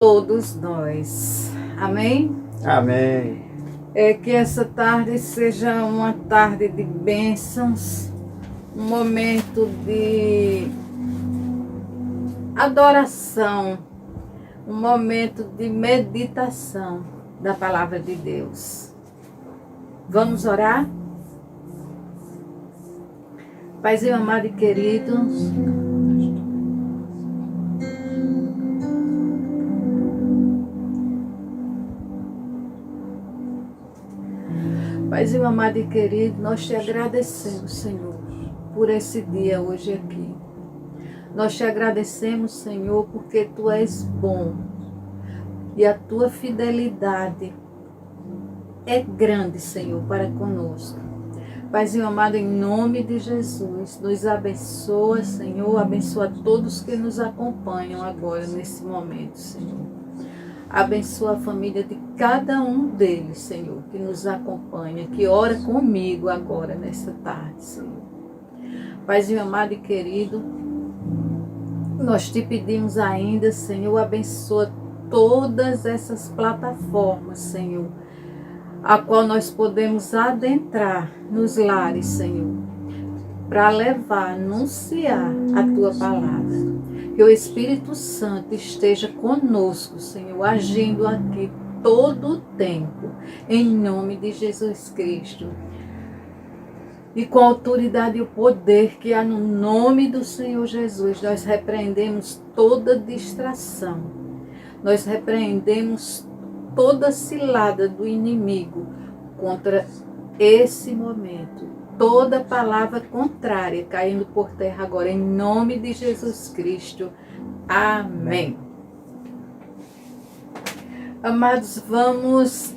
todos nós. Amém? Amém. Que essa tarde seja uma tarde de bênçãos, um momento de adoração, um momento de meditação da palavra de Deus. Vamos orar? Paizinho amado e querido, Paizinho amado e querido, nós te agradecemos, Senhor, por esse dia hoje aqui. Nós te agradecemos, Senhor, porque Tu és bom e a Tua fidelidade é grande, Senhor, para conosco. Paizinho amado, em nome de Jesus, nos abençoa, Senhor, abençoa todos que nos acompanham agora, nesse momento, Senhor. Abençoa a família de cada um deles, Senhor, que nos acompanha, que ora comigo agora, nessa tarde, Senhor. Paizinho amado e querido, nós te pedimos ainda, Senhor, abençoa todas essas plataformas, Senhor, a qual nós podemos adentrar nos lares, Senhor, para levar, anunciar a Tua palavra. Que o Espírito Santo esteja conosco, Senhor, agindo aqui todo o tempo, em nome de Jesus Cristo. E com a autoridade e o poder que há no nome do Senhor Jesus, nós repreendemos toda distração. Nós repreendemos toda cilada do inimigo contra esse momento. Toda palavra contrária caindo por terra agora, em nome de Jesus Cristo. Amém. Amados, vamos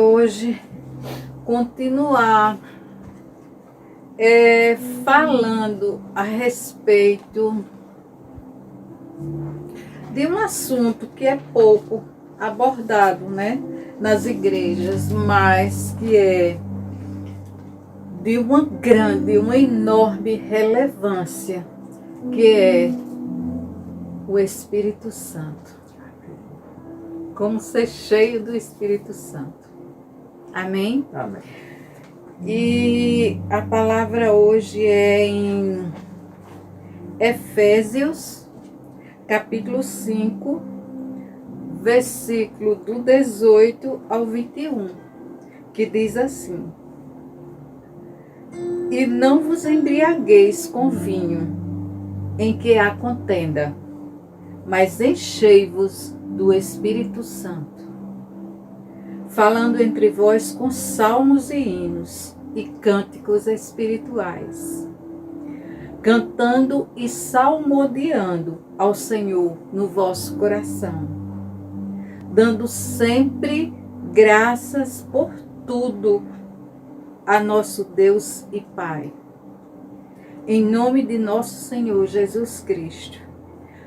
hoje continuar falando a respeito de um assunto que é pouco abordado, né, nas igrejas, mas que é de uma grande, uma enorme relevância, que é o Espírito Santo. Como ser cheio do Espírito Santo. Amém? Amém. E a palavra hoje é em Efésios, capítulo 5, versículo do 18 ao 21, que diz assim: E não vos embriagueis com vinho, em que há contenda, mas enchei-vos do Espírito Santo, falando entre vós com salmos e hinos e cânticos espirituais, cantando e salmodiando ao Senhor no vosso coração, dando sempre graças por tudo a nosso Deus e Pai, em nome de nosso Senhor Jesus Cristo,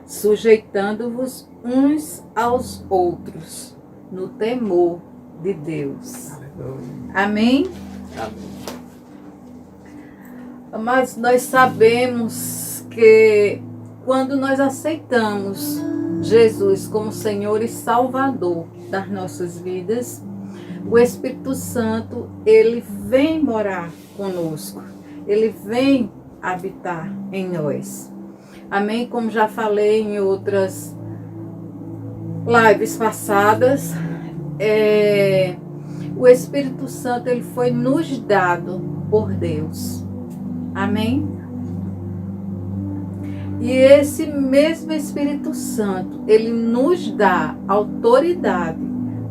sujeitando-vos uns aos outros no temor de Deus. Amém? Amém. Mas nós sabemos que quando nós aceitamos Jesus como Senhor e Salvador das nossas vidas, o Espírito Santo, ele vem morar conosco, ele vem habitar em nós. Amém? Como já falei em outras lives passadas, o Espírito Santo, ele foi nos dado por Deus. Amém? E esse mesmo Espírito Santo, ele nos dá autoridade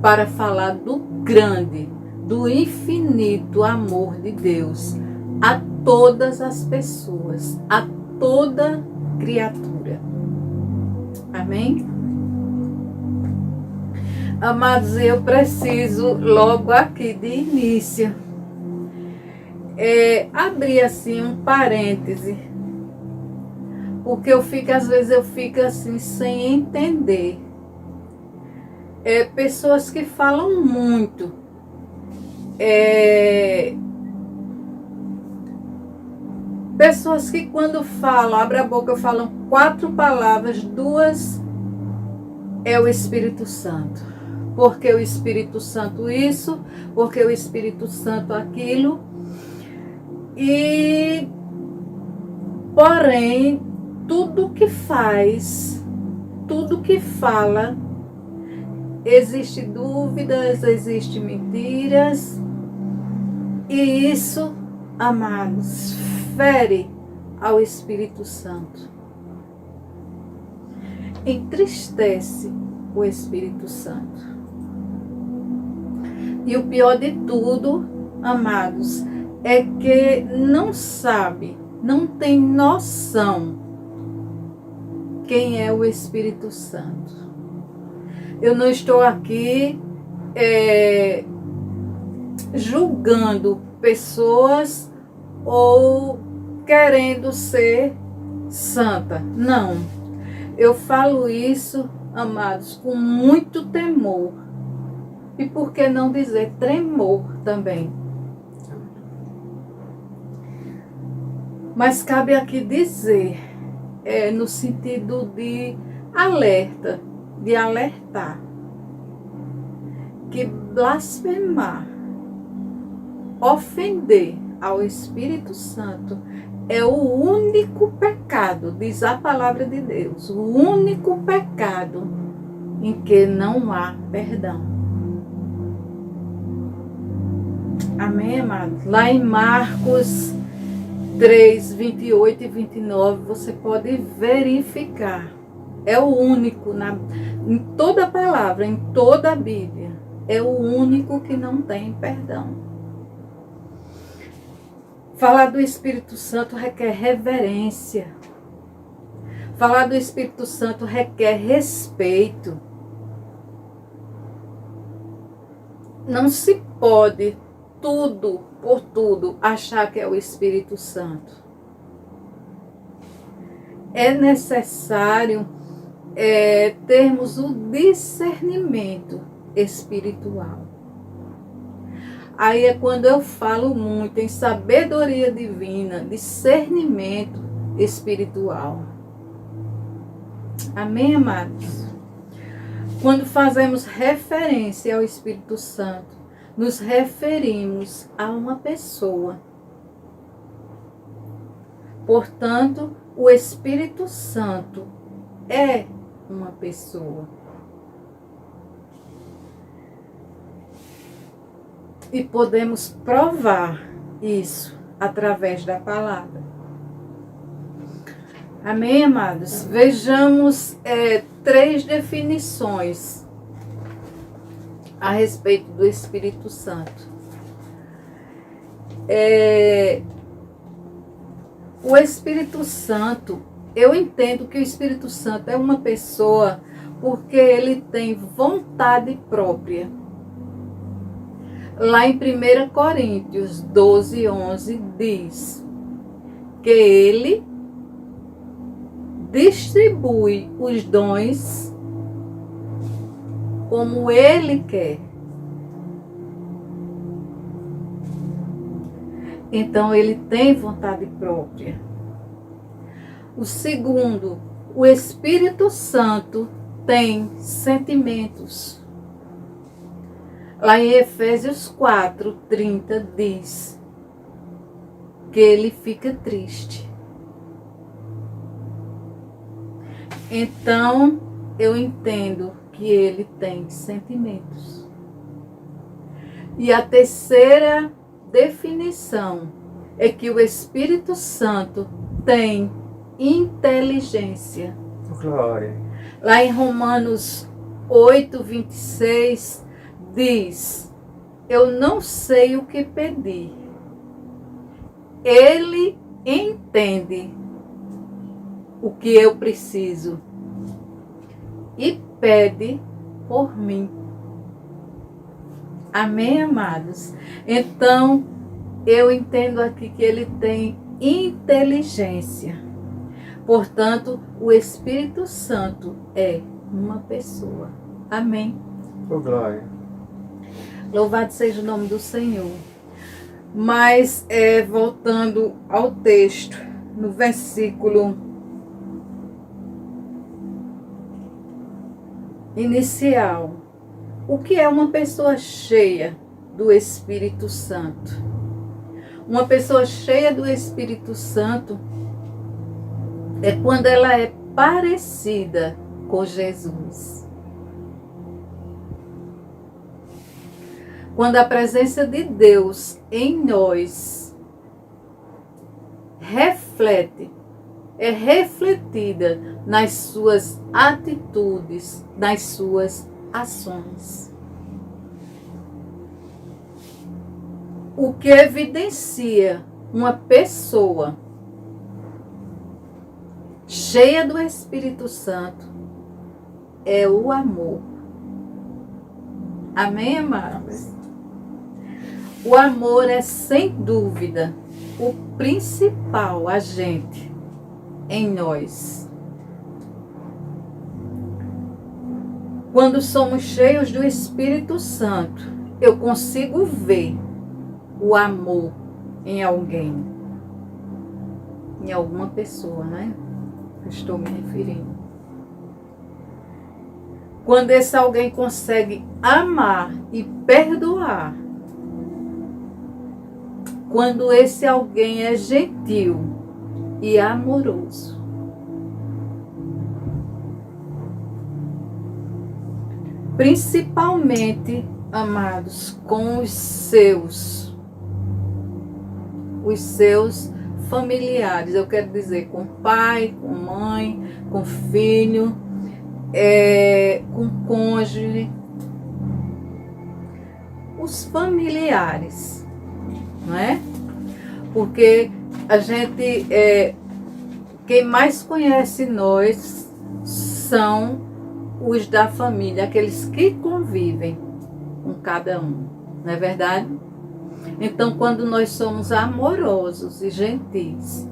para falar do grande, do infinito amor de Deus a todas as pessoas, a toda criatura. Amém? Amados, eu preciso logo aqui de início abrir assim um parêntese, porque às vezes eu fico assim sem entender. Pessoas que falam muito, pessoas que quando falam, abrem a boca, falam 4 palavras, 2 é o Espírito Santo. Porque o Espírito Santo isso, porque o Espírito Santo aquilo. E, porém, tudo que faz, tudo que fala, existe dúvidas, existe mentiras. E isso, amados, fere ao Espírito Santo. Entristece o Espírito Santo. E o pior de tudo, amados, é que não sabe, não tem noção quem é o Espírito Santo. Eu não estou aqui julgando pessoas ou querendo ser santa. Não. Eu falo isso, amados, com muito temor. E por que não dizer tremor também? Mas cabe aqui dizer, no sentido de alerta, de alertar, que blasfemar, ofender ao Espírito Santo é o único pecado, diz a palavra de Deus, o único pecado em que não há perdão. Amém, amados? Lá em Marcos 3, 28 e 29, você pode verificar. É o único, em toda a palavra, em toda a Bíblia, é o único que não tem perdão. Falar do Espírito Santo requer reverência. Falar do Espírito Santo requer respeito. Não se pode tudo por tudo achar que é o Espírito Santo. É necessário termos o discernimento espiritual. Aí é quando eu falo muito em sabedoria divina, discernimento espiritual. Amém, amados? Quando fazemos referência ao Espírito Santo, nos referimos a uma pessoa. Portanto, o Espírito Santo é uma pessoa. E podemos provar isso através da palavra. Amém, amados? Vejamos 3 definições a respeito do Espírito Santo. O Espírito Santo, eu entendo que o Espírito Santo é uma pessoa porque ele tem vontade própria. Lá em 1 Coríntios 12, 11 diz que ele distribui os dons como ele quer. Então ele tem vontade própria. O segundo, o Espírito Santo tem sentimentos. Lá em Efésios 4, 30 diz que ele fica triste. Então, eu entendo que ele tem sentimentos. E a terceira definição é que o Espírito Santo tem inteligência. Glória. Lá em Romanos 8, 26, diz: eu não sei o que pedir. Ele entende o que eu preciso e pede por mim. Amém, amados? Então, eu entendo aqui que ele tem inteligência. Portanto, o Espírito Santo é uma pessoa. Amém. Oh, glória. Louvado seja o nome do Senhor. Mas, voltando ao texto, no versículo inicial. O que é uma pessoa cheia do Espírito Santo? Uma pessoa cheia do Espírito Santo é quando ela é parecida com Jesus. Quando a presença de Deus em nós é refletida nas suas atitudes, nas suas ações. O que evidencia uma pessoa cheia do Espírito Santo é o amor. Amém, amados? O amor é, sem dúvida, o principal agente em nós. Quando somos cheios do Espírito Santo, eu consigo ver o amor em alguém, em alguma pessoa, né? Eu estou me referindo. Quando esse alguém consegue amar e perdoar, quando esse alguém é gentil e amoroso, principalmente, amados, com os seus familiares, eu quero dizer, com pai, com mãe, com filho, com cônjuge, os familiares, não é? Porque a gente, quem mais conhece nós são os da família, aqueles que convivem com cada um, não é verdade? Então, quando nós somos amorosos e gentis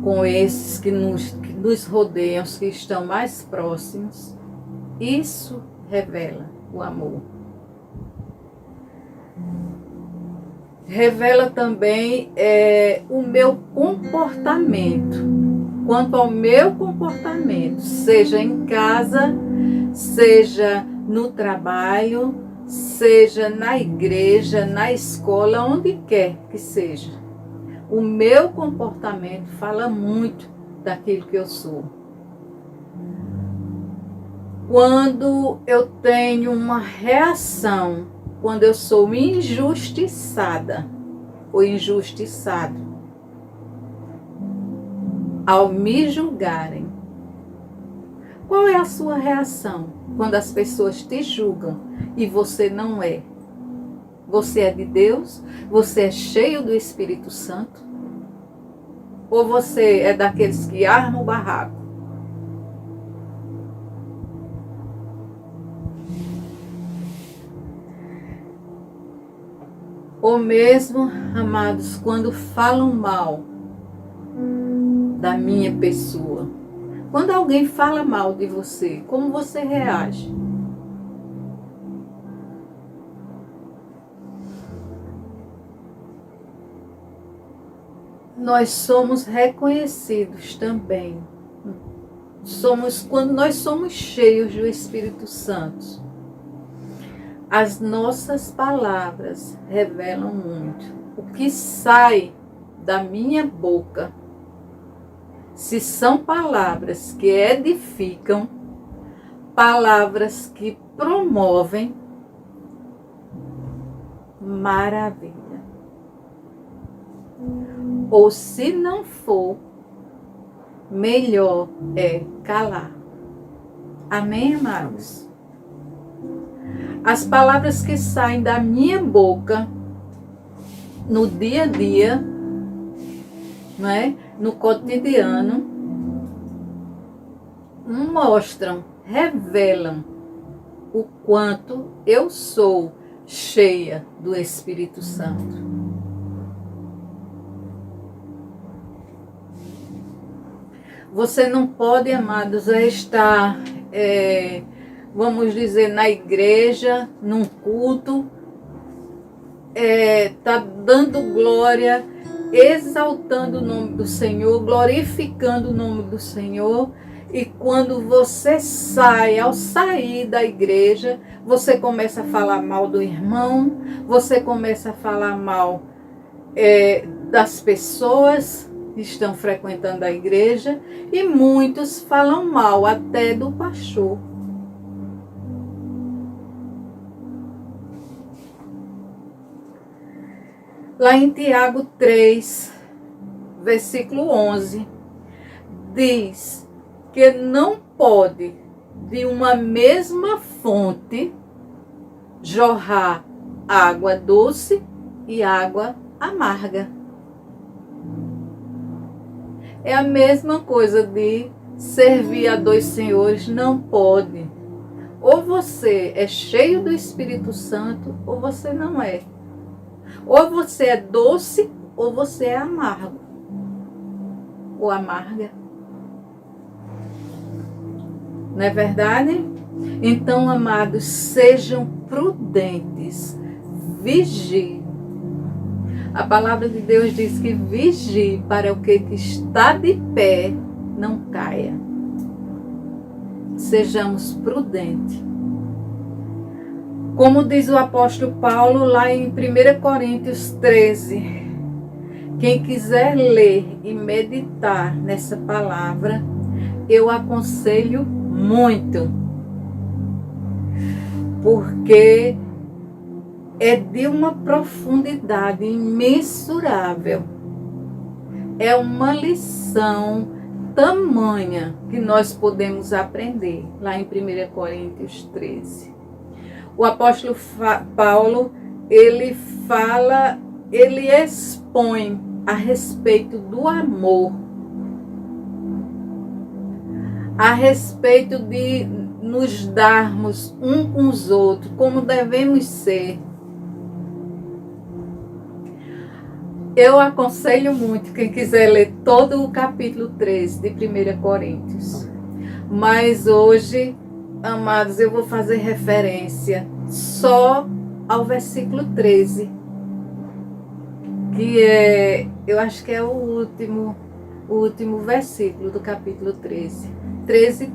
com esses que nos rodeiam, os que estão mais próximos, isso revela o amor. Revela também o meu comportamento. Quanto ao meu comportamento, seja em casa, seja no trabalho, seja na igreja, na escola, onde quer que seja. O meu comportamento fala muito daquilo que eu sou. Quando eu tenho uma reação, quando eu sou injustiçada ou injustiçado, ao me julgarem, qual é a sua reação quando as pessoas te julgam e você não é? Você é de Deus? Você é cheio do Espírito Santo? Ou você é daqueles que armam o barraco? Ou mesmo, amados, quando falam mal da minha pessoa. Quando alguém fala mal de você, como você reage? Nós somos reconhecidos também. Quando nós somos cheios do Espírito Santo, as nossas palavras revelam muito. O que sai da minha boca, se são palavras que edificam, palavras que promovem, maravilha. Ou se não for, melhor é calar. Amém, amados? As palavras que saem da minha boca no dia a dia, não é? No cotidiano, mostram, revelam o quanto eu sou cheia do Espírito Santo. Você não pode, amados, estar, vamos dizer, na igreja, num culto, tá dando glória, exaltando o nome do Senhor, glorificando o nome do Senhor, E quando você sai, ao sair da igreja, você começa a falar mal do irmão, você começa a falar mal das pessoas que estão frequentando a igreja, e muitos falam mal até do pastor. Lá em Tiago 3, versículo 11, diz que não pode de uma mesma fonte jorrar água doce e água amarga. É a mesma coisa de servir a dois senhores, não pode. Ou você é cheio do Espírito Santo, ou você não é. Ou você é doce, ou você é amargo. Ou amarga. Não é verdade? Então, amados, sejam prudentes. Vigiem. A palavra de Deus diz que vigie para o que está de pé não caia. Sejamos prudentes. Como diz o apóstolo Paulo lá em 1 Coríntios 13, quem quiser ler e meditar nessa palavra, eu aconselho muito, porque é de uma profundidade imensurável. É uma lição tamanha que nós podemos aprender lá em 1 Coríntios 13. O apóstolo Paulo, ele expõe a respeito do amor, a respeito de nos darmos um com os outros, como devemos ser. Eu aconselho muito quem quiser ler todo o capítulo 13 de 1 Coríntios. Mas hoje, amados, eu vou fazer referência só ao versículo 13, que eu acho que é o último versículo do capítulo 13. 13,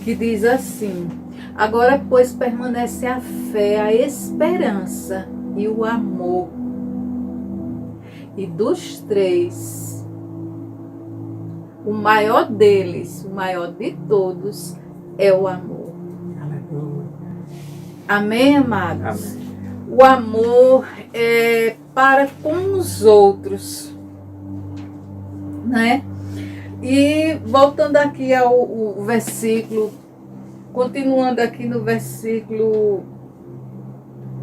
que diz assim: agora, pois, permanece a fé, a esperança e o amor. E dos três, o maior deles, o maior de todos, é o amor. Aleluia. Amém, amados? Amém. O amor é para com os outros, né? E voltando aqui ao versículo, continuando aqui no versículo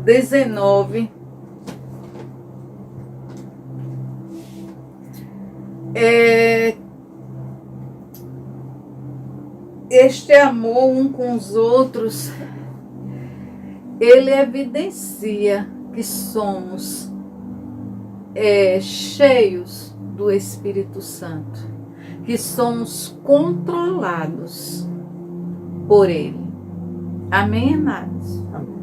19, este amor um com os outros, ele evidencia que somos cheios do Espírito Santo, que somos controlados por Ele. Amém, amados? Amém.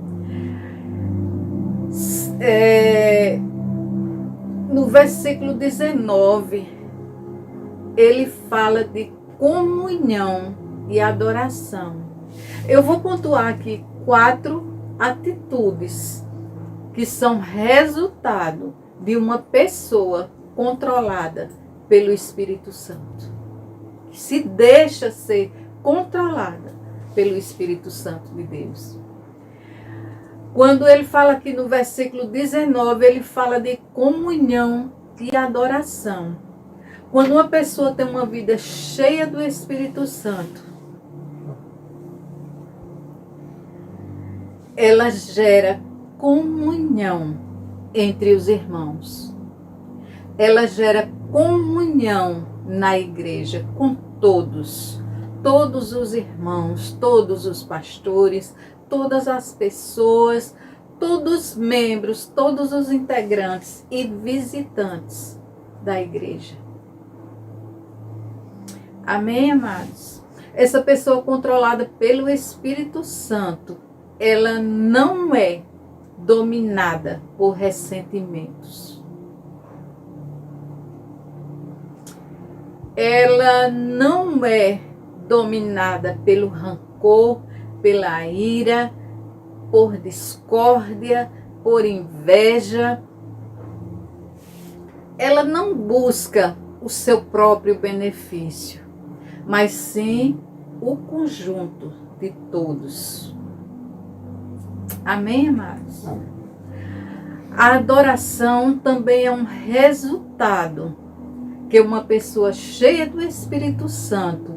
No versículo 19, ele fala de comunhão e adoração. Eu vou pontuar aqui 4 atitudes que são resultado de uma pessoa controlada pelo Espírito Santo, que se deixa ser controlada pelo Espírito Santo de Deus. Quando ele fala aqui no versículo 19, ele fala de comunhão e adoração. Quando uma pessoa tem uma vida cheia do Espírito Santo, ela gera comunhão entre os irmãos. Ela gera comunhão na igreja com todos os irmãos, todos os pastores, todas as pessoas, todos os membros, todos os integrantes e visitantes da igreja. Amém, amados? Essa pessoa controlada pelo Espírito Santo, ela não é dominada por ressentimentos. Ela não é dominada pelo rancor, pela ira, por discórdia, por inveja. Ela não busca o seu próprio benefício, mas sim o conjunto de todos. Amém, amados? A adoração também é um resultado que uma pessoa cheia do Espírito Santo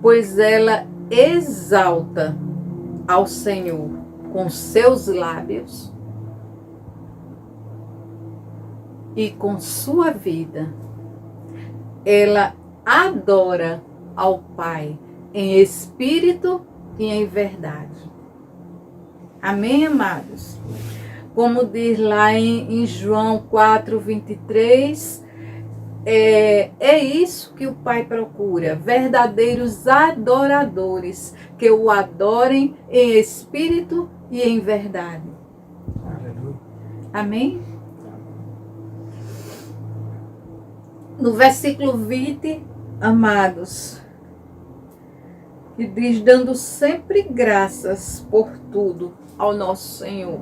pois ela exalta ao Senhor com seus lábios e com sua vida. Ela adora ao Pai em espírito e em verdade. Amém, amados? Como diz lá em João 4:23, é isso que o Pai procura, verdadeiros adoradores, que o adorem em espírito e em verdade. Aleluia. Amém? No versículo 20, amados, que diz: dando sempre graças por tudo ao nosso Senhor.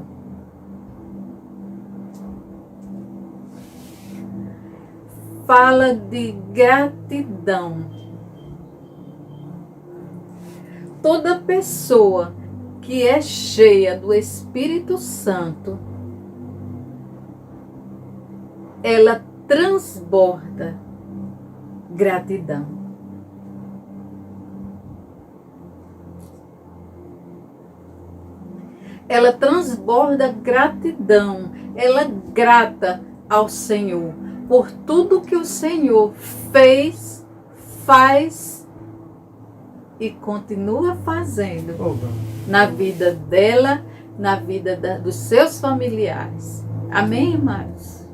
Fala de gratidão. Toda pessoa que é cheia do Espírito Santo, ela transborda gratidão. Ela transborda gratidão. Ela é grata ao Senhor por tudo que o Senhor fez, faz e continua fazendo na vida dela, na vida dos seus familiares. Amém, irmãos?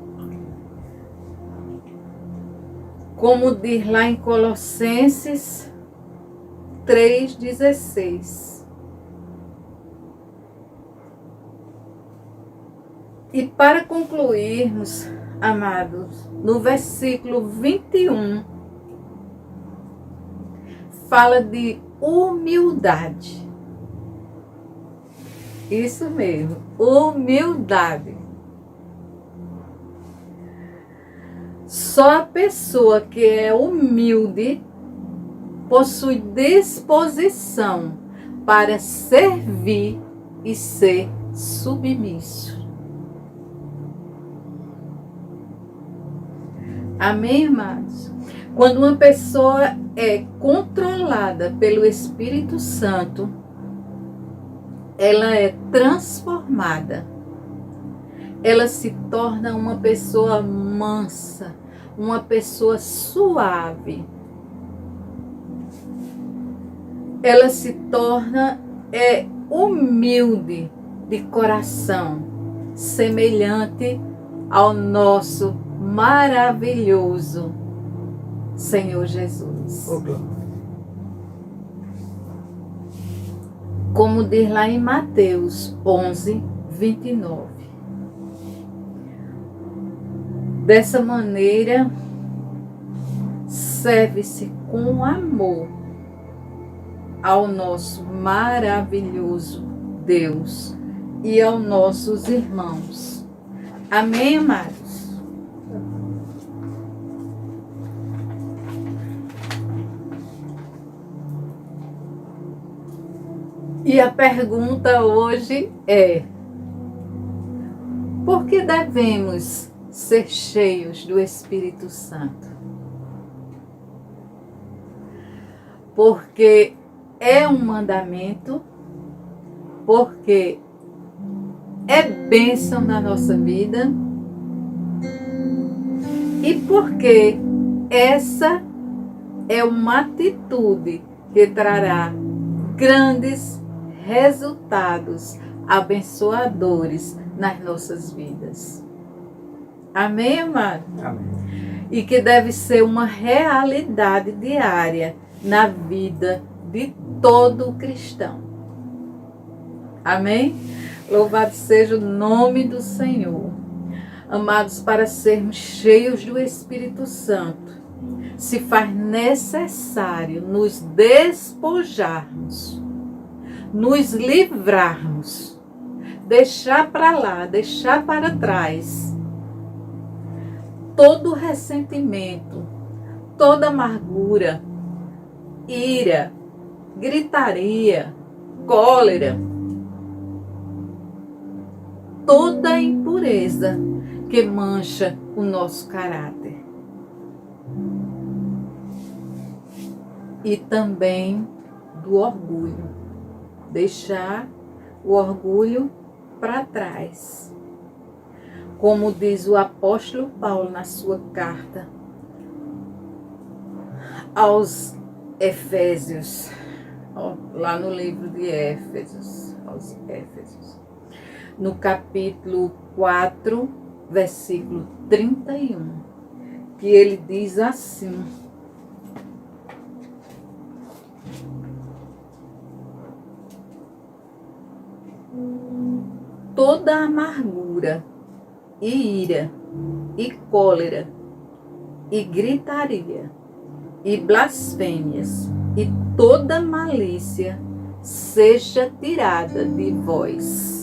Como diz lá em Colossenses 3:16. E para concluirmos, amados, no versículo 21, fala de humildade. Isso mesmo, humildade. Só a pessoa que é humilde possui disposição para servir e ser submisso. Amém, irmãos? Quando uma pessoa é controlada pelo Espírito Santo, ela é transformada. Ela se torna uma pessoa mansa, uma pessoa suave. Ela se torna humilde de coração, semelhante ao nosso maravilhoso Senhor Jesus. Como diz lá em Mateus 11:29. Dessa maneira, serve-se com amor ao nosso maravilhoso Deus e aos nossos irmãos. Amém, amados? E a pergunta hoje é: por que devemos ser cheios do Espírito Santo? Porque é um mandamento, porque é bênção na nossa vida e porque essa é uma atitude que trará grandes resultados abençoadores nas nossas vidas. Amém, amado? Amém. E que deve ser uma realidade diária na vida de todo cristão. Amém? Louvado seja o nome do Senhor. Amados, para sermos cheios do Espírito Santo, se faz necessário nos despojarmos, nos livrarmos, deixar para lá, deixar para trás todo ressentimento, toda amargura, ira, gritaria, cólera, toda impureza que mancha o nosso caráter. E também do orgulho. Deixar o orgulho para trás. Como diz o apóstolo Paulo na sua carta aos Efésios, lá no livro de Éfesos, aos Éfesos, no capítulo 4, versículo 31, que ele diz assim: toda amargura e ira e cólera e gritaria e blasfêmias e toda malícia seja tirada de vós.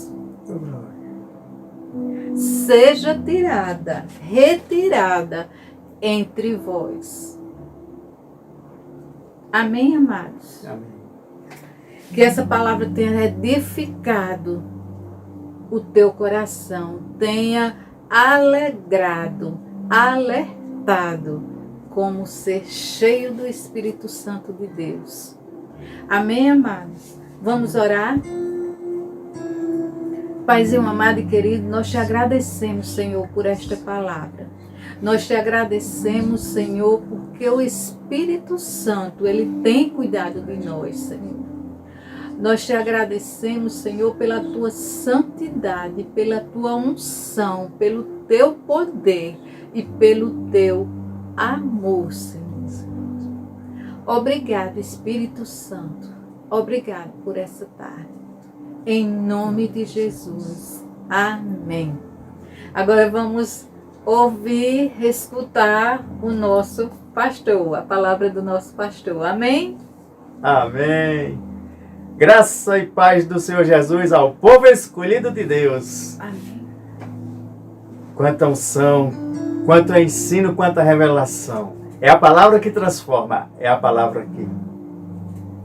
Seja tirada, retirada entre vós. Amém, amados? Amém. Que essa palavra tenha edificado o teu coração, tenha alegrado, alertado como ser cheio do Espírito Santo de Deus. Amém, amados? Vamos orar? Paizinho amado e querido, nós te agradecemos, Senhor, por esta palavra. Nós te agradecemos, Senhor, porque o Espírito Santo, ele tem cuidado de nós, Senhor. Nós te agradecemos, Senhor, pela tua santidade, pela tua unção, pelo teu poder e pelo teu amor, Senhor. Obrigado, Espírito Santo. Obrigado por essa tarde. Em nome de Jesus. Amém. Agora vamos ouvir, escutar o nosso pastor, a palavra do nosso pastor. Amém? Amém. Graça e paz do Senhor Jesus ao povo escolhido de Deus. Amém. Quanta unção, quanto ensino, quanta revelação. É a palavra que transforma, é a palavra que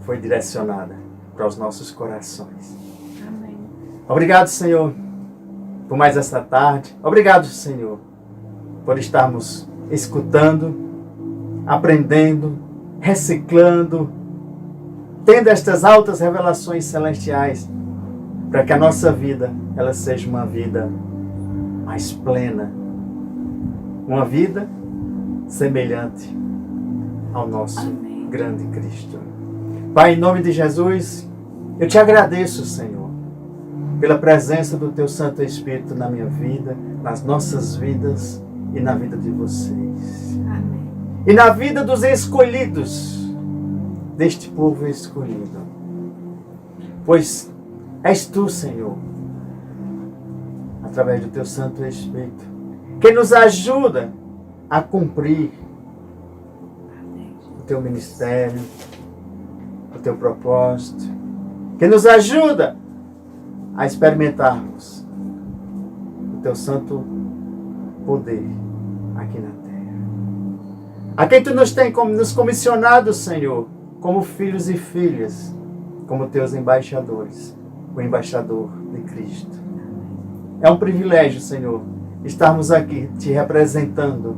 foi direcionada para os nossos corações. Amém. Obrigado, Senhor, por mais esta tarde. Obrigado, Senhor, por estarmos escutando, aprendendo, reciclando, tendo estas altas revelações celestiais, para que a nossa vida ela seja uma vida mais plena, uma vida semelhante ao nosso Amém. grande Cristo. Pai, em nome de Jesus, eu te agradeço, Senhor, pela presença do teu Santo Espírito na minha vida, nas nossas vidas e na vida de vocês. Amém. E na vida dos escolhidos, deste povo escolhido. Pois és tu, Senhor, através do teu Santo Espírito, que nos ajuda a cumprir o teu ministério, o teu propósito, que nos ajuda a experimentarmos o teu santo poder aqui na terra. A quem tu nos tem nos comissionado, Senhor, como filhos e filhas, como teus embaixadores, o embaixador de Cristo. É um privilégio, Senhor, estarmos aqui te representando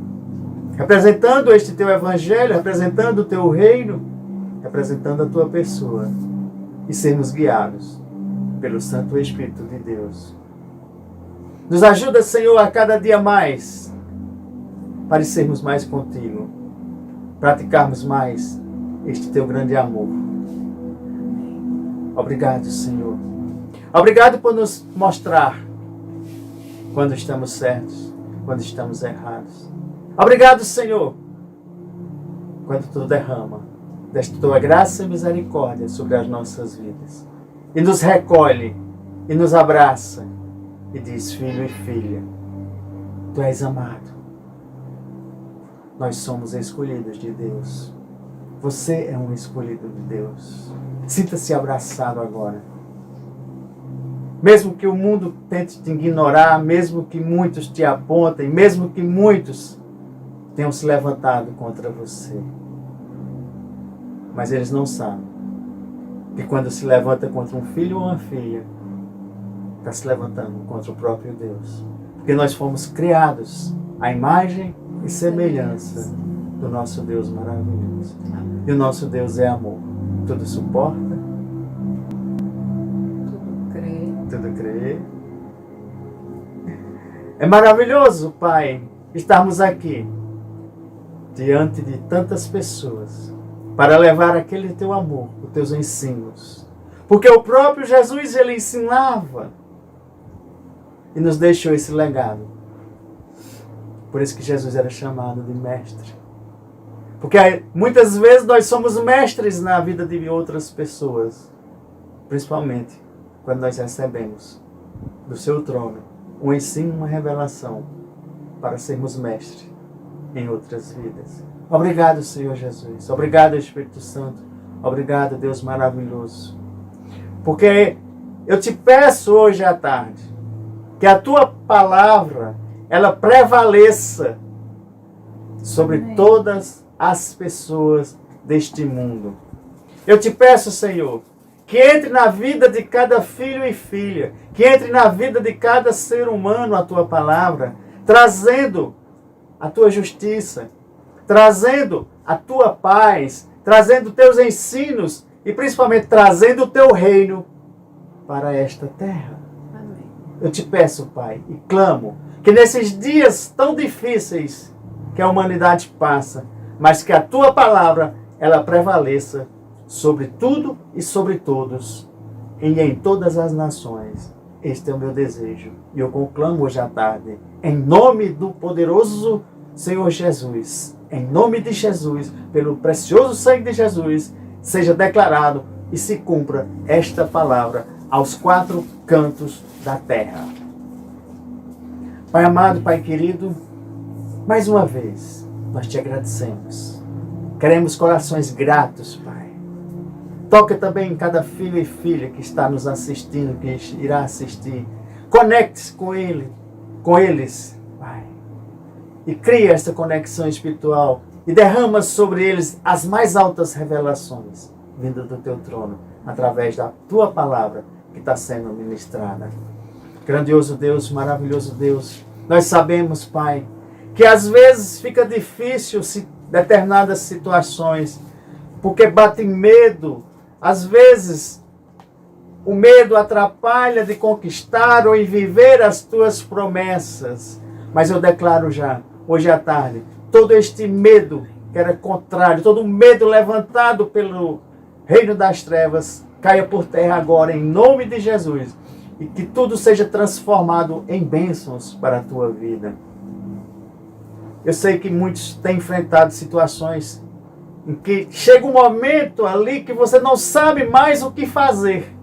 este teu evangelho, representando o teu reino, representando a tua pessoa e sermos guiados pelo Santo Espírito de Deus. Nos ajuda, Senhor, a cada dia mais parecermos mais contigo, praticarmos mais este teu grande amor. Obrigado, Senhor. Obrigado por nos mostrar quando estamos certos, quando estamos errados. Obrigado, Senhor, quando tu derrama desta tua graça e misericórdia sobre as nossas vidas. E nos recolhe, e nos abraça, e diz: filho e filha, Tu és amado. Nós somos escolhidos de Deus. Você é um escolhido de Deus. Sinta-se abraçado agora. Mesmo que o mundo tente te ignorar, mesmo que muitos te apontem, mesmo que muitos tenham se levantado contra você. Mas eles não sabem que quando se levanta contra um filho ou uma filha, está se levantando contra o próprio Deus. Porque nós fomos criados à imagem e semelhança do nosso Deus maravilhoso. E o nosso Deus é amor. Tudo suporta, tudo crê. É maravilhoso, Pai, estarmos aqui diante de tantas pessoas para levar aquele teu amor, os teus ensinos. Porque o próprio Jesus, ele ensinava e nos deixou esse legado. Por isso que Jesus era chamado de mestre. Porque muitas vezes nós somos mestres na vida de outras pessoas. Principalmente quando nós recebemos do seu trono um ensino, uma revelação para sermos mestres em outras vidas. Obrigado, Senhor Jesus. Obrigado, Espírito Santo. Obrigado, Deus maravilhoso. Porque eu te peço hoje à tarde que a tua palavra ela prevaleça sobre todas as pessoas deste mundo. Eu te peço, Senhor, que entre na vida de cada filho e filha, que entre na vida de cada ser humano a tua palavra, trazendo a tua justiça, trazendo a tua paz, trazendo teus ensinos e principalmente trazendo o teu reino para esta terra. Amém. Eu te peço, Pai, e clamo que nesses dias tão difíceis que a humanidade passa, mas que a tua palavra ela prevaleça sobre tudo e sobre todos e em todas as nações. Este é o meu desejo e eu conclamo hoje à tarde, em nome do poderoso Senhor Jesus, em nome de Jesus, pelo precioso sangue de Jesus, seja declarado e se cumpra esta palavra aos quatro cantos da terra. Pai amado, Pai querido, mais uma vez nós te agradecemos. Queremos corações gratos, Pai. Toca também em cada filho e filha que está nos assistindo, que irá assistir. Conecte-se com eles, Pai. E cria esta conexão espiritual e derrama sobre eles as mais altas revelações vinda do teu trono, através da tua palavra que está sendo ministrada. Grandioso Deus, maravilhoso Deus, nós sabemos, Pai, que às vezes fica difícil determinadas situações, porque bate medo. Às vezes, o medo atrapalha de conquistar ou em viver as tuas promessas. Mas eu declaro já, hoje à tarde, todo este medo que era contrário, todo medo levantado pelo reino das trevas, caia por terra agora, em nome de Jesus. E que tudo seja transformado em bênçãos para a tua vida. Eu sei que muitos têm enfrentado situações em que chega um momento ali que você não sabe mais o que fazer.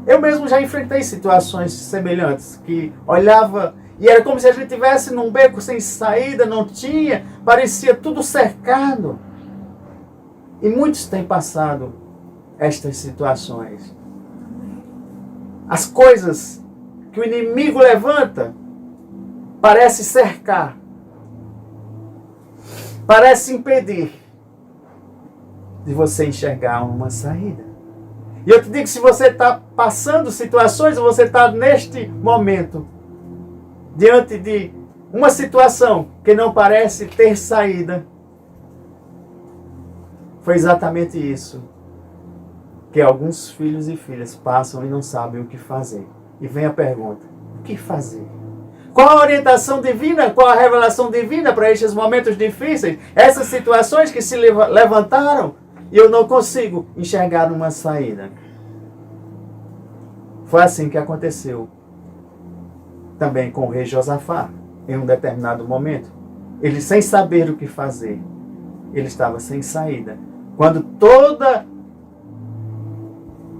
Eu mesmo já enfrentei situações semelhantes, que olhava e era como se a gente estivesse num beco sem saída, não tinha, parecia tudo cercado. E muitos têm passado estas situações. As coisas que o inimigo levanta parece cercar, parece impedir de você enxergar uma saída. E eu te digo, se você está passando situações, você está neste momento diante de uma situação que não parece ter saída, foi exatamente isso que alguns filhos e filhas passam e não sabem o que fazer. E vem a pergunta, o que fazer? Qual a orientação divina, qual a revelação divina para estes momentos difíceis? Essas situações que se levantaram e eu não consigo enxergar uma saída. Foi assim que aconteceu também com o rei Josafá, em um determinado momento. Ele, sem saber o que fazer, ele estava sem saída. Quando toda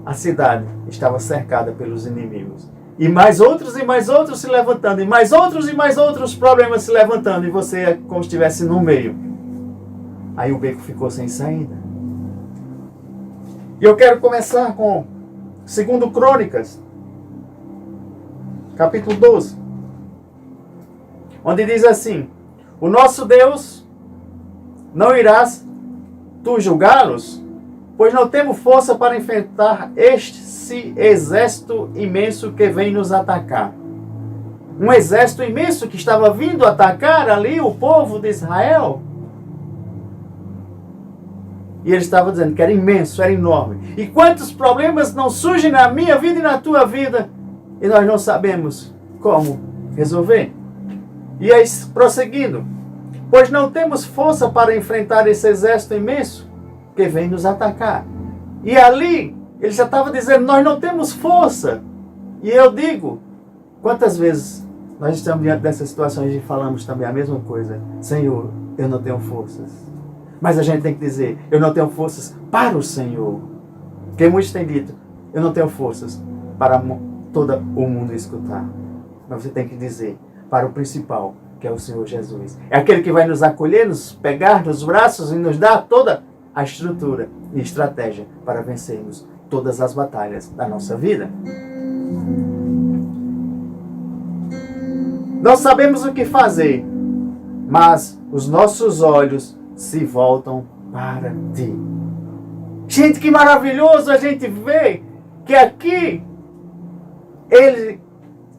a cidade estava cercada pelos inimigos. E mais outros se levantando. E mais outros problemas se levantando. E você é como se estivesse no meio. Aí o beco ficou sem saída. E eu quero começar com 2 Crônicas, capítulo 12. Onde diz assim: o nosso Deus não irás tu julgá-los, pois não temos força para enfrentar este exército imenso que vem nos atacar. Um exército imenso que estava vindo atacar ali o povo de Israel. E ele estava dizendo que era imenso, era enorme. E quantos problemas não surgem na minha vida e na tua vida, e nós não sabemos como resolver. E aí, prosseguindo: pois não temos força para enfrentar esse exército imenso que vem nos atacar. E ali, ele já estava dizendo, nós não temos força. E eu digo, quantas vezes nós estamos diante dessas situações e falamos também a mesma coisa: Senhor, eu não tenho forças. Mas a gente tem que dizer, eu não tenho forças para o Senhor. Porque muitos têm dito, eu não tenho forças para todo o mundo escutar. Mas você tem que dizer, para o principal, que é o Senhor Jesus. É aquele que vai nos acolher, nos pegar nos braços e nos dar toda a estrutura e estratégia para vencermos todas as batalhas da nossa vida. Não sabemos o que fazer, mas os nossos olhos se voltam para ti. Gente, que maravilhoso a gente vê que aqui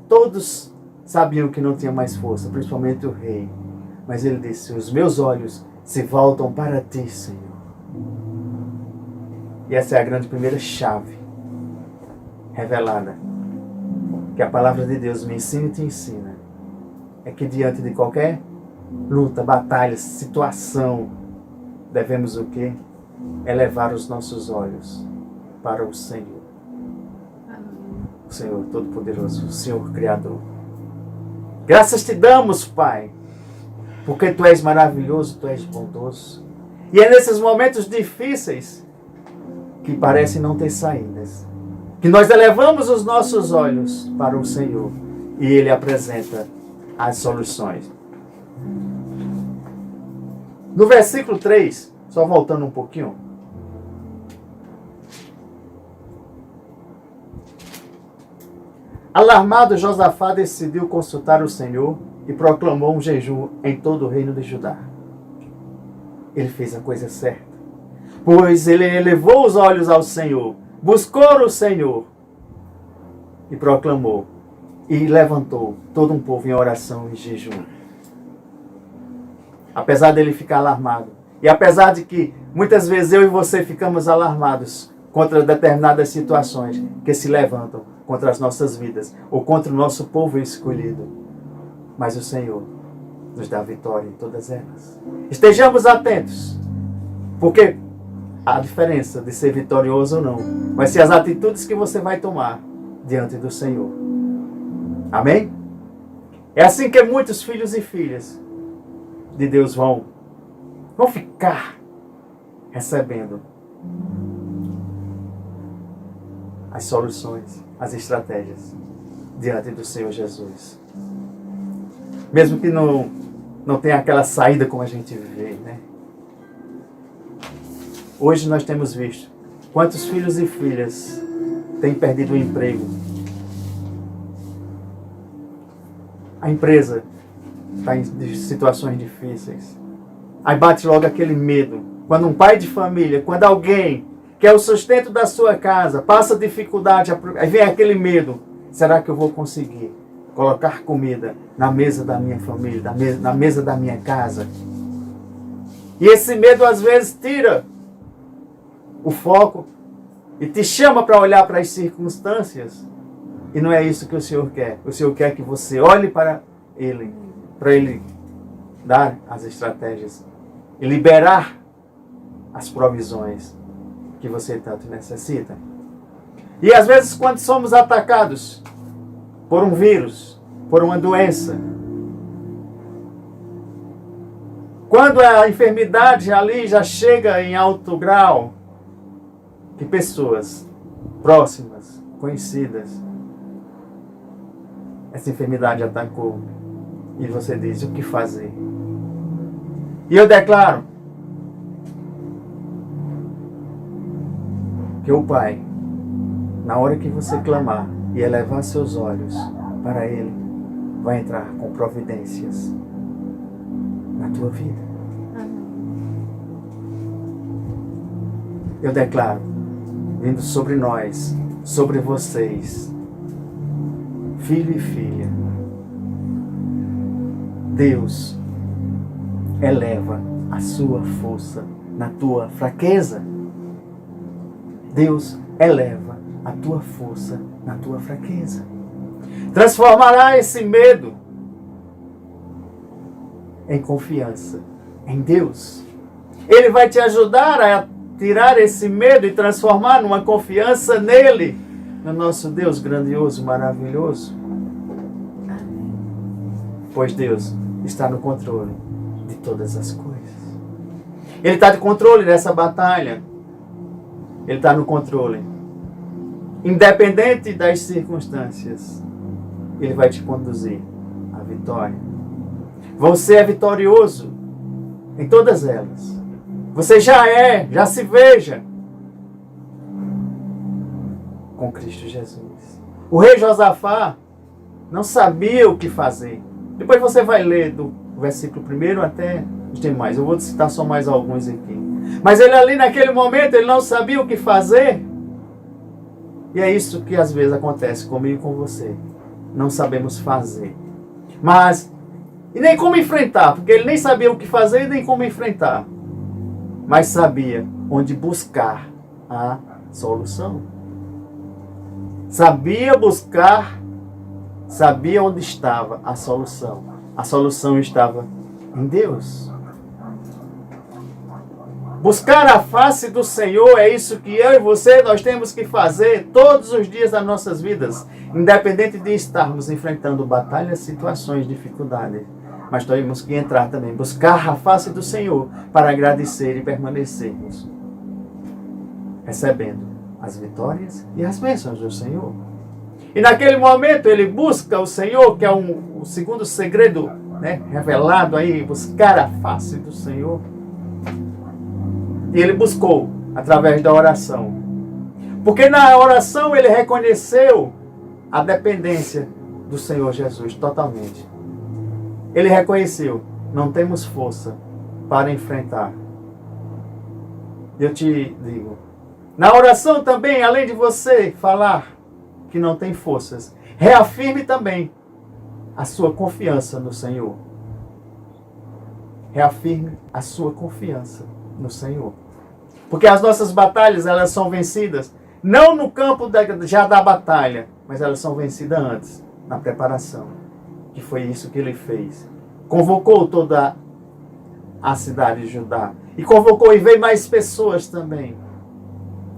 todos sabiam que não tinha mais força, principalmente o rei. Mas ele disse, os meus olhos se voltam para ti, Senhor. E essa é a grande primeira chave revelada, que a palavra de Deus me ensina e te ensina. É que diante de qualquer luta, batalha, situação, devemos o quê? Elevar os nossos olhos para o Senhor. O Senhor Todo-Poderoso, o Senhor Criador. Graças te damos, Pai, porque Tu és maravilhoso, Tu és bondoso. E é nesses momentos difíceis que parecem não ter saídas, que nós elevamos os nossos olhos para o Senhor e Ele apresenta as soluções. No versículo 3, só voltando um pouquinho. Alarmado, Josafá decidiu consultar o Senhor e proclamou um jejum em todo o reino de Judá. Ele fez a coisa certa, pois ele elevou os olhos ao Senhor, buscou o Senhor e proclamou, e levantou todo um povo em oração e jejum. Apesar dele ficar alarmado, e apesar de que muitas vezes eu e você ficamos alarmados contra determinadas situações que se levantam contra as nossas vidas, ou contra o nosso povo escolhido, mas o Senhor nos dá vitória em todas elas. Estejamos atentos, porque a diferença de ser vitorioso ou não vai ser as atitudes que você vai tomar diante do Senhor. Amém? É assim que muitos filhos e filhas de Deus vão ficar recebendo as soluções, as estratégias diante do Senhor Jesus. Mesmo que não tenha aquela saída como a gente vê, né? Hoje nós temos visto quantos filhos e filhas têm perdido o emprego. A empresa está em situações difíceis. Aí bate logo aquele medo. Quando um pai de família, quando alguém que é o sustento da sua casa passa dificuldade, aí vem aquele medo. Será que eu vou conseguir colocar comida na mesa da minha família, na mesa da minha casa? E esse medo às vezes tira o foco e te chama para olhar para as circunstâncias. E não é isso que o Senhor quer. O Senhor quer que você olhe para Ele dar as estratégias e liberar as provisões que você tanto necessita. E às vezes quando somos atacados por um vírus, por uma doença, quando a enfermidade ali já chega em alto grau, que pessoas próximas, conhecidas, essa enfermidade atacou. E você diz, o que fazer? E eu declaro que o Pai, na hora que você clamar e elevar seus olhos para Ele, vai entrar com providências na tua vida. Eu declaro, vindo sobre nós, sobre vocês, filho e filha, Deus eleva a sua força na tua fraqueza. Deus eleva a tua força na tua fraqueza. Transformará esse medo em confiança em Deus. Ele vai te ajudar a tirar esse medo e transformar numa confiança nele, no nosso Deus grandioso, maravilhoso. Pois Deus está no controle de todas as coisas. Ele está de controle dessa batalha. Ele está no controle. Independente das circunstâncias, Ele vai te conduzir à vitória. Você é vitorioso em todas elas. Você já se veja com Cristo Jesus. O rei Josafá não sabia o que fazer. Depois você vai ler do versículo 1 até os demais. Eu vou citar só mais alguns aqui. Mas ele ali naquele momento, ele não sabia o que fazer. E é isso que às vezes acontece comigo e com você. Não sabemos fazer. E nem como enfrentar, porque ele nem sabia o que fazer e nem como enfrentar. Mas sabia onde buscar a solução. Sabia onde estava a solução. A solução estava em Deus. Buscar a face do Senhor é isso que eu e você nós temos que fazer todos os dias das nossas vidas, independente de estarmos enfrentando batalhas, situações, dificuldades. Mas temos que entrar também, buscar a face do Senhor para agradecer e permanecermos recebendo as vitórias e as bênçãos do Senhor. E naquele momento ele busca o Senhor, que é o segundo segredo, né, revelado aí, buscar a face do Senhor. E ele buscou através da oração. Porque na oração ele reconheceu a dependência do Senhor Jesus totalmente. Ele reconheceu, não temos força para enfrentar. Eu te digo, na oração também, além de você falar que não tem forças, reafirme também a sua confiança no Senhor. Reafirme a sua confiança no Senhor. Porque as nossas batalhas, elas são vencidas, não no campo já da batalha, mas elas são vencidas antes, na preparação. Que foi isso que ele fez. Convocou toda a cidade de Judá. E convocou e veio mais pessoas também.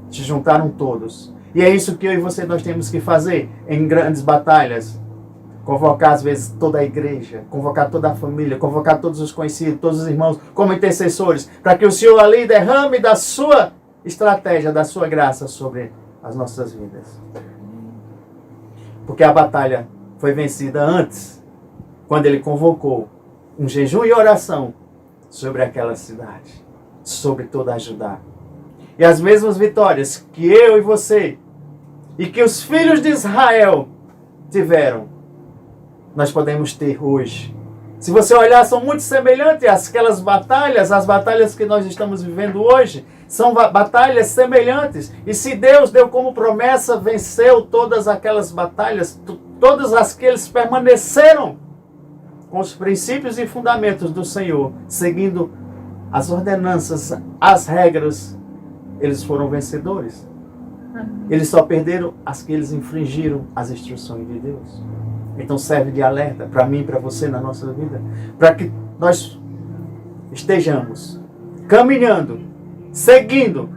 Se juntaram todos. E é isso que eu e você nós temos que fazer em grandes batalhas. Convocar às vezes toda a igreja, convocar toda a família, convocar todos os conhecidos, todos os irmãos como intercessores, para que o Senhor ali derrame da sua estratégia, da sua graça sobre as nossas vidas. Porque a batalha foi vencida antes, quando ele convocou um jejum e oração sobre aquela cidade, sobre toda a Judá. E as mesmas vitórias que eu e você, e que os filhos de Israel tiveram, nós podemos ter hoje. Se você olhar, são muito semelhantes àquelas batalhas, as batalhas que nós estamos vivendo hoje, são batalhas semelhantes. E se Deus deu como promessa, venceu todas aquelas batalhas, todas as que eles permaneceram com os princípios e fundamentos do Senhor, seguindo as ordenanças, as regras, eles foram vencedores. Eles só perderam as que eles infringiram as instruções de Deus. Então serve de alerta para mim e para você na nossa vida, para que nós estejamos caminhando, seguindo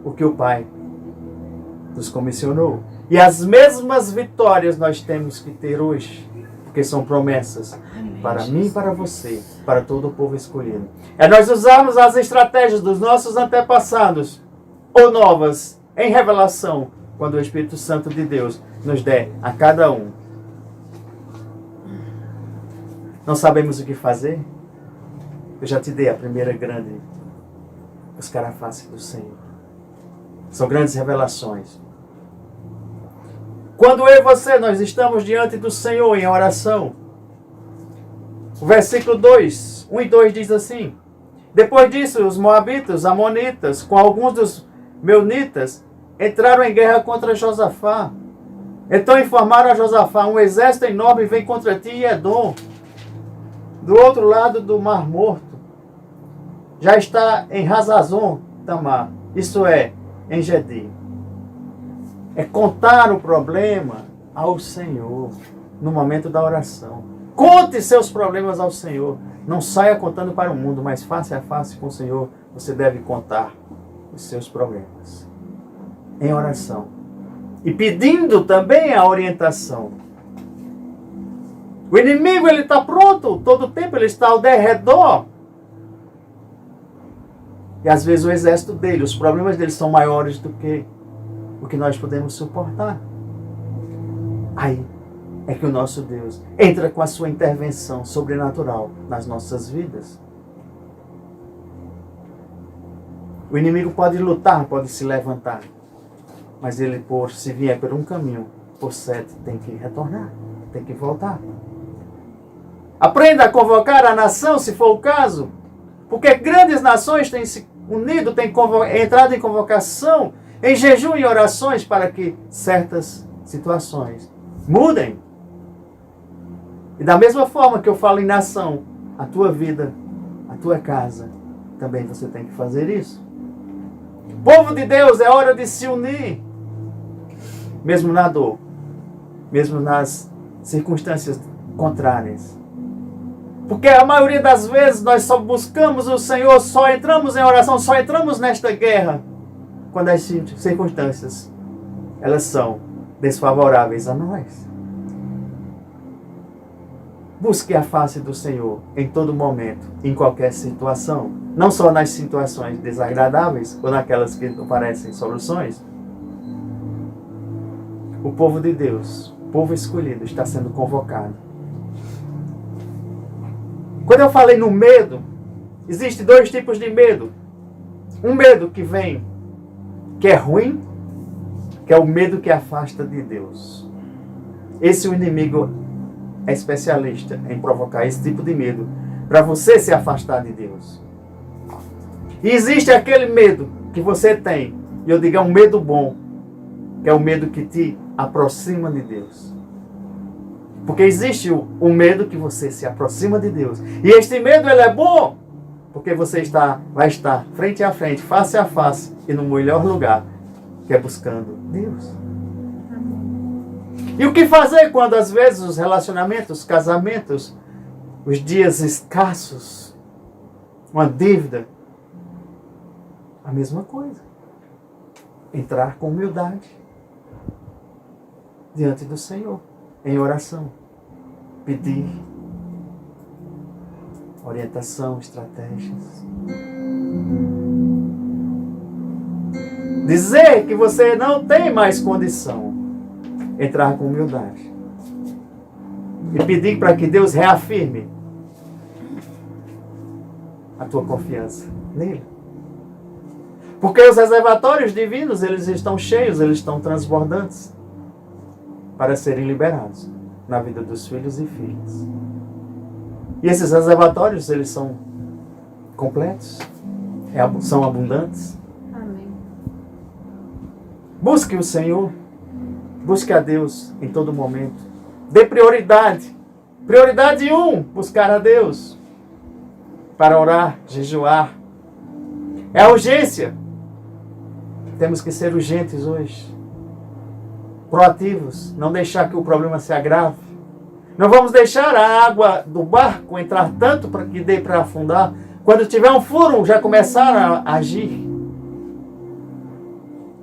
o que o Pai nos comissionou. E as mesmas vitórias nós temos que ter hoje, porque são promessas para mim e para você, para todo o povo escolhido. É nós usarmos as estratégias dos nossos antepassados, ou novas, em revelação, quando o Espírito Santo de Deus nos der a cada um Não sabemos o que fazer? Eu já te dei a primeira grande, buscar a face do Senhor. São grandes revelações. Quando eu e você, nós estamos diante do Senhor em oração, o versículo 2, 1 e 2 diz assim: depois disso, os moabitas, os amonitas, com alguns dos meunitas, entraram em guerra contra Josafá. Então informaram a Josafá: um exército enorme vem contra ti em Edom, do outro lado do Mar Morto. Já está em Hazazon Tamar, isso é, em Gedi. É contar o problema ao Senhor no momento da oração. Conte seus problemas ao Senhor. Não saia contando para o mundo, mas face a face com o Senhor você deve contar os seus problemas em oração. E pedindo também a orientação. O inimigo, ele está pronto, todo o tempo ele está ao derredor. E às vezes o exército dele, os problemas dele são maiores do que o que nós podemos suportar. Aí é que o nosso Deus entra com a sua intervenção sobrenatural nas nossas vidas. O inimigo pode lutar, pode se levantar, mas ele, se vier por um caminho, por 7, tem que retornar, tem que voltar. Aprenda a convocar a nação, se for o caso, porque grandes nações têm se unido, têm entrado em convocação, em jejum e orações para que certas situações mudem. E da mesma forma que eu falo em nação, a tua vida, a tua casa, também você tem que fazer isso. Povo de Deus, é hora de se unir. Mesmo na dor, mesmo nas circunstâncias contrárias. Porque a maioria das vezes nós só buscamos o Senhor, só entramos em oração, só entramos nesta guerra quando as circunstâncias elas são desfavoráveis a nós. Busque a face do Senhor em todo momento, em qualquer situação. Não só nas situações desagradáveis ou naquelas que não parecem soluções. O povo de Deus, o povo escolhido, está sendo convocado. Quando eu falei no medo, existem 2 tipos de medo. Um medo que vem, que é ruim, que é o medo que afasta de Deus. Esse o inimigo é especialista em provocar esse tipo de medo, para você se afastar de Deus. E existe aquele medo que você tem, e eu digo é um medo bom, que é o medo que te aproxima de Deus. Porque existe o medo que você se aproxima de Deus. E este medo ele é bom, porque você vai estar frente a frente, face a face, e no melhor lugar, que é buscando Deus. E o que fazer quando às vezes os relacionamentos, os casamentos, os dias escassos, uma dívida? A mesma coisa. Entrar com humildade diante do Senhor, em oração. Pedir orientação, estratégias. Dizer que você não tem mais condição. Entrar com humildade. E pedir para que Deus reafirme a tua confiança nele. Porque os reservatórios divinos, eles estão cheios, eles estão transbordantes para serem liberados na vida dos filhos e filhas. E esses reservatórios, eles são completos, são abundantes. Amém. Busque o Senhor, busque a Deus em todo momento. Dê prioridade. Prioridade 1, buscar a Deus. Para orar, jejuar. É a urgência. Temos que ser urgentes hoje. Proativos. Não deixar que o problema se agrave. Não vamos deixar a água do barco entrar tanto para que dê para afundar. Quando tiver um furo, já começar a agir.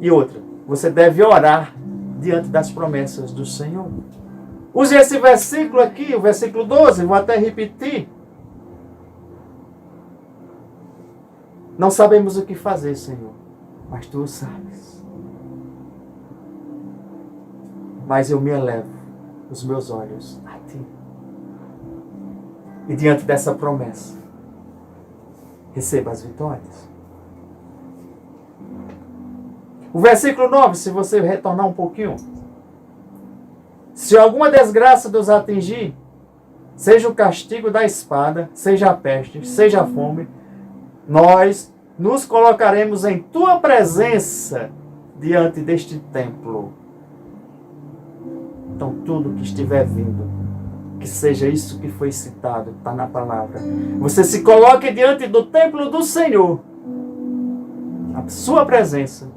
E outra, você deve orar diante das promessas do Senhor. Use esse versículo aqui, o versículo 12, vou até repetir. Não sabemos o que fazer, Senhor, mas Tu o sabes. Mas eu me elevo os meus olhos a Ti. E diante dessa promessa, receba as vitórias. O versículo 9, se você retornar um pouquinho. Se alguma desgraça nos atingir, seja o castigo da espada, seja a peste, seja a fome, nós nos colocaremos em tua presença diante deste templo. Então tudo que estiver vindo, que seja isso que foi citado, está na palavra. Você se coloque diante do templo do Senhor, a sua presença,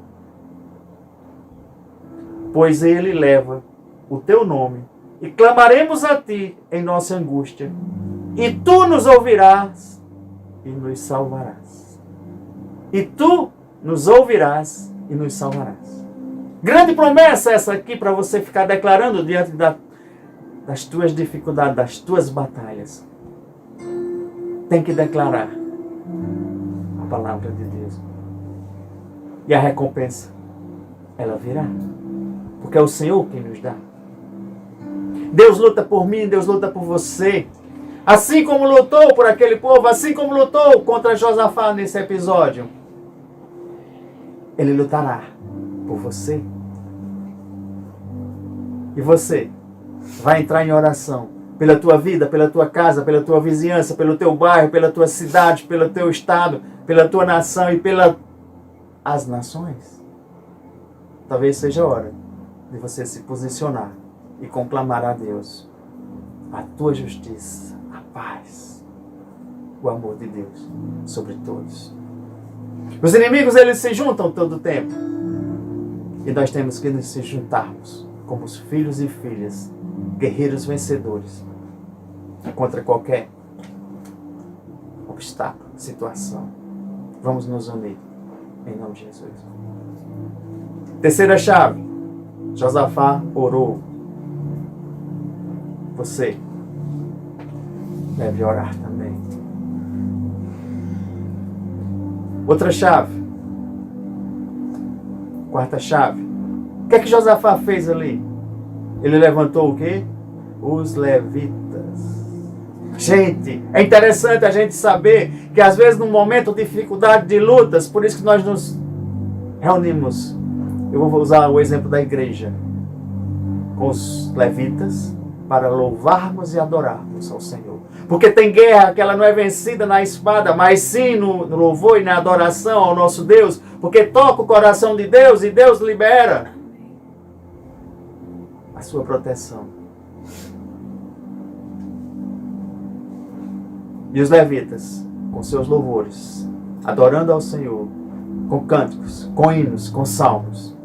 pois Ele leva o teu nome, e clamaremos a ti em nossa angústia, e tu nos ouvirás e nos salvarás. E tu nos ouvirás e nos salvarás. Grande promessa essa aqui para você ficar declarando diante das tuas dificuldades, das tuas batalhas. Tem que declarar a palavra de Deus. E a recompensa, ela virá. Porque é o Senhor quem nos dá. Deus luta por mim, Deus luta por você. Assim como lutou por aquele povo, assim como lutou contra Josafá nesse episódio, Ele lutará por você. E você vai entrar em oração pela tua vida, pela tua casa, pela tua vizinhança, pelo teu bairro, pela tua cidade, pelo teu estado, pela tua nação e pelas nações. Talvez seja a hora de você se posicionar e conclamar a Deus a tua justiça, a paz, o amor de Deus sobre todos. Os inimigos, eles se juntam todo o tempo. E nós temos que nos juntarmos como os filhos e filhas, guerreiros vencedores, contra qualquer obstáculo, situação. Vamos nos unir em nome de Jesus. Terceira chave. Josafá orou. Você deve orar também. Outra chave. Quarta chave. O que é que Josafá fez ali? Ele levantou o quê? Os levitas. Gente, é interessante a gente saber que às vezes num momento de dificuldade, de lutas, por isso que nós nos reunimos. Eu vou usar o exemplo da igreja. Com os levitas, para louvarmos e adorarmos ao Senhor. Porque tem guerra que ela não é vencida na espada, mas sim no louvor e na adoração ao nosso Deus. Porque toca o coração de Deus e Deus libera a sua proteção. E os levitas, com seus louvores, adorando ao Senhor, com cânticos, com hinos, com salmos.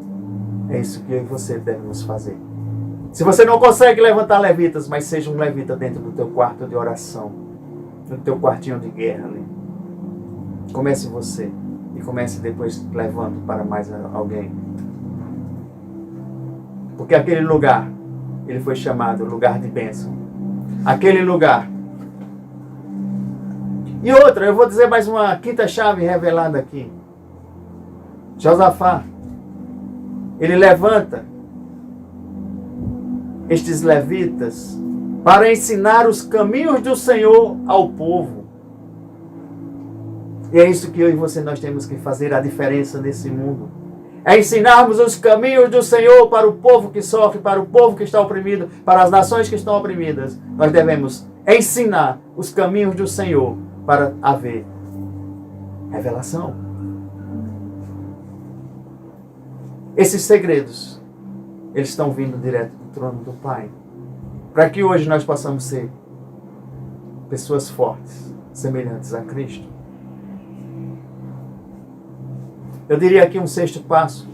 É isso que eu e você devemos fazer. Se você não consegue levantar levitas, mas seja um levita dentro do teu quarto de oração, no teu quartinho de guerra ali. Comece você e comece depois levando para mais alguém. Porque aquele lugar, ele foi chamado lugar de bênção. Aquele lugar. E outra, eu vou dizer mais uma quinta chave revelada aqui. Josafá, ele levanta estes levitas para ensinar os caminhos do Senhor ao povo. E é isso que eu e você nós temos que fazer a diferença nesse mundo. É ensinarmos os caminhos do Senhor para o povo que sofre, para o povo que está oprimido, para as nações que estão oprimidas. Nós devemos ensinar os caminhos do Senhor para haver revelação. Esses segredos, eles estão vindo direto do trono do Pai. Para que hoje nós possamos ser pessoas fortes, semelhantes a Cristo. Eu diria aqui um sexto passo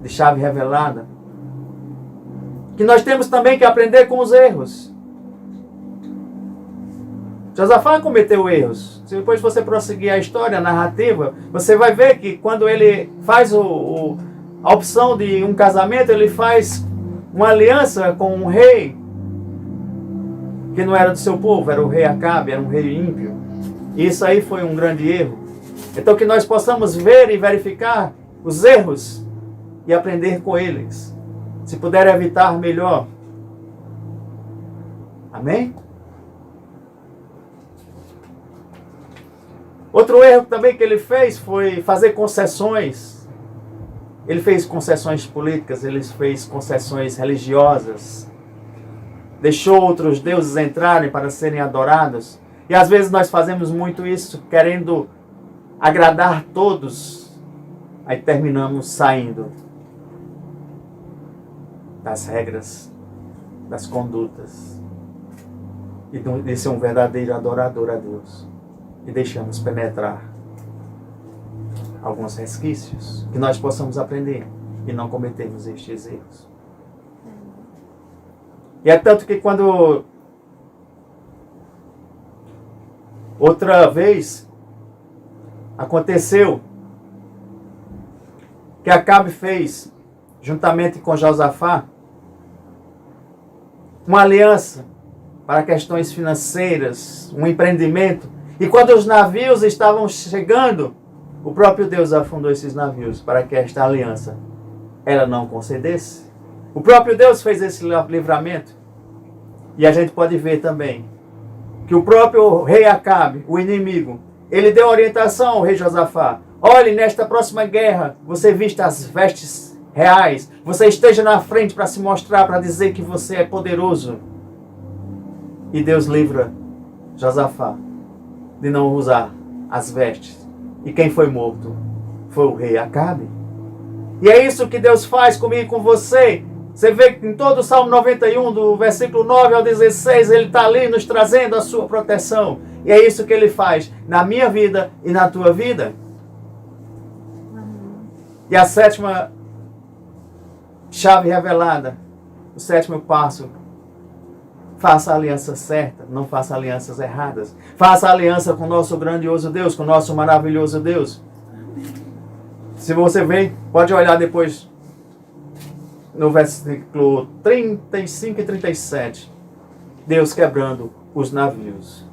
de chave revelada, que nós temos também que aprender com os erros. Josafá cometeu erros. Se depois você prosseguir a história, a narrativa, você vai ver que quando ele faz a opção de um casamento, ele faz uma aliança com um rei que não era do seu povo, era o rei Acabe, era um rei ímpio. E isso aí foi um grande erro. Então que nós possamos ver e verificar os erros e aprender com eles. Se puder evitar, melhor. Amém? Outro erro também que ele fez foi fazer concessões. Ele fez concessões políticas, ele fez concessões religiosas. Deixou outros deuses entrarem para serem adorados. E às vezes nós fazemos muito isso, querendo agradar todos. Aí terminamos saindo das regras, das condutas. E de ser um verdadeiro adorador a Deus. E deixamos penetrar alguns resquícios que nós possamos aprender e não cometermos estes erros. E é tanto que quando outra vez aconteceu que Acabe fez, juntamente com Josafá, uma aliança para questões financeiras, um empreendimento. E quando os navios estavam chegando, o próprio Deus afundou esses navios para que esta aliança ela não concedesse. O próprio Deus fez esse livramento. E a gente pode ver também que o próprio rei Acabe, o inimigo, ele deu orientação ao rei Josafá. Olhe, nesta próxima guerra, você vista as vestes reais. Você esteja na frente para se mostrar, para dizer que você é poderoso. E Deus livra Josafá de não usar as vestes. E quem foi morto foi o rei Acabe. E é isso que Deus faz comigo e com você. Você vê que em todo o Salmo 91, do versículo 9 ao 16, ele está ali nos trazendo a sua proteção. E é isso que ele faz na minha vida e na tua vida. E a sétima chave revelada, o sétimo passo: faça a aliança certa, não faça alianças erradas. Faça a aliança com o nosso grandioso Deus, com o nosso maravilhoso Deus. Se você vem, pode olhar depois no versículo 35 e 37. Deus quebrando os navios.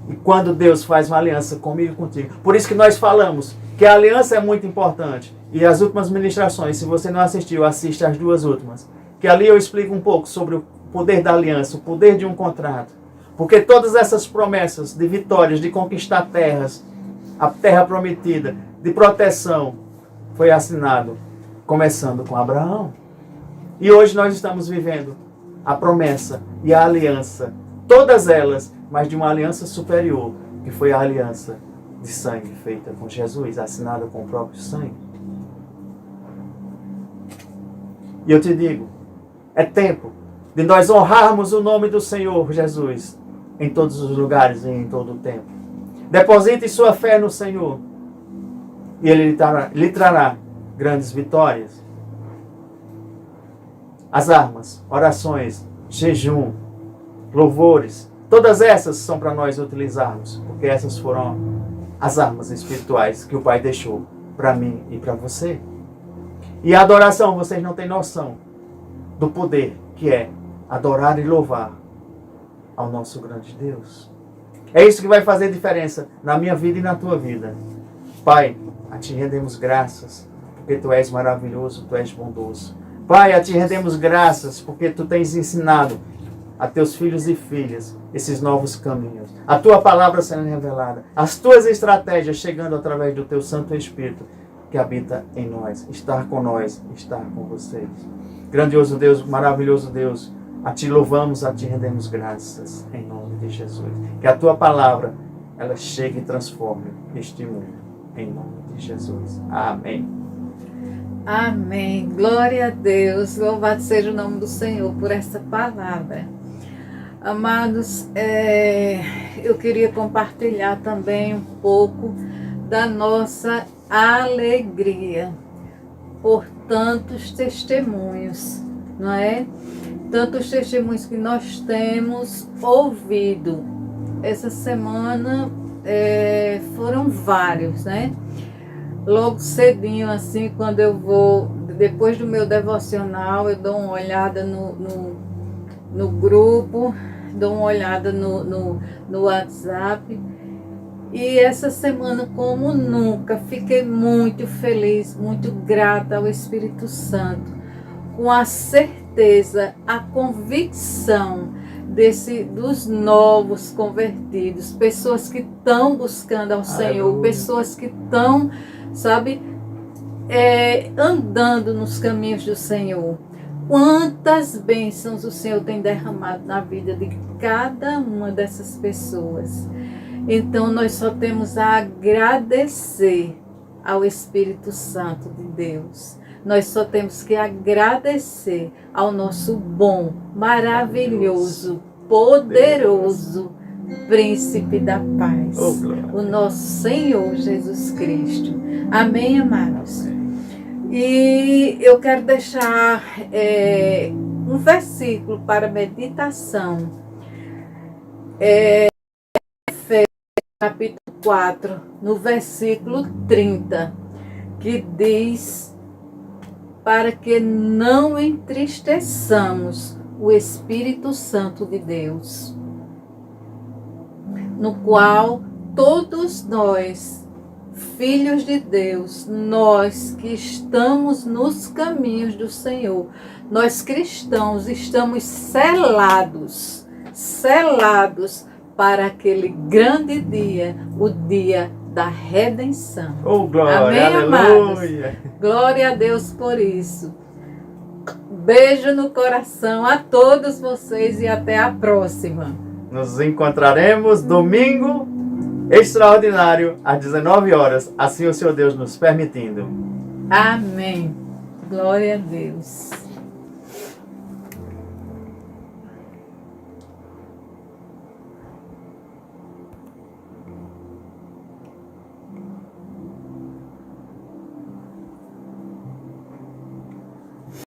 E quando Deus faz uma aliança comigo e contigo. Por isso que nós falamos que a aliança é muito importante. E as últimas ministrações, se você não assistiu, assista as duas últimas. Que ali eu explico um pouco sobre o poder da aliança, o poder de um contrato. Porque todas essas promessas de vitórias, de conquistar terras, a terra prometida, de proteção, foi assinado começando com Abraão. E hoje nós estamos vivendo a promessa e a aliança, todas elas, mas de uma aliança superior, que foi a aliança de sangue feita com Jesus, assinada com o próprio sangue. E eu te digo, é tempo de nós honrarmos o nome do Senhor Jesus em todos os lugares e em todo o tempo. Deposite sua fé no Senhor e Ele lhe trará grandes vitórias. As armas, orações, jejum, louvores, todas essas são para nós utilizarmos, porque essas foram as armas espirituais que o Pai deixou para mim e para você. E a adoração, vocês não têm noção do poder que é adorar e louvar ao nosso grande Deus. É isso que vai fazer diferença na minha vida e na tua vida. Pai, a Ti rendemos graças, porque Tu és maravilhoso, Tu és bondoso. Pai, a Ti rendemos graças, porque Tu tens ensinado a Teus filhos e filhas esses novos caminhos. A Tua palavra sendo revelada, as Tuas estratégias chegando através do Teu Santo Espírito que habita em nós, estar com nós, estar com vocês. Grandioso Deus, maravilhoso Deus, a Ti louvamos, a Ti rendemos graças, em nome de Jesus. Que a Tua palavra, ela chegue e transforme este mundo, em nome de Jesus. Amém. Amém. Glória a Deus. Louvado seja o nome do Senhor por essa palavra. Amados, eu queria compartilhar também um pouco da nossa alegria por tantos testemunhos, não é? Tantos testemunhos que nós temos ouvido. Essa semana foram vários, né? Logo cedinho, assim, quando eu vou, depois do meu devocional, eu dou uma olhada no grupo, dou uma olhada no WhatsApp. E essa semana, como nunca, fiquei muito feliz, muito grata ao Espírito Santo, com a certeza, a convicção dos novos convertidos, pessoas que estão buscando ao Senhor, pessoas que estão, sabe, andando nos caminhos do Senhor. Quantas bênçãos o Senhor tem derramado na vida de cada uma dessas pessoas. Então nós só temos a agradecer ao Espírito Santo de Deus. Nós só temos que agradecer ao nosso bom, maravilhoso, poderoso Príncipe da Paz, o nosso Senhor Jesus Cristo. Amém, amados? E eu quero deixar um versículo para meditação. Efésios, capítulo 4, no versículo 30, que diz: para que não entristeçamos o Espírito Santo de Deus, no qual todos nós, filhos de Deus, nós que estamos nos caminhos do Senhor, nós cristãos estamos selados para aquele grande dia, o dia da redenção. Oh, glória, amém, aleluia. Amados? Glória a Deus por isso. Beijo no coração a todos vocês e até a próxima. Nos encontraremos domingo extraordinário às 19 horas, assim o Senhor Deus nos permitindo. Amém. Glória a Deus.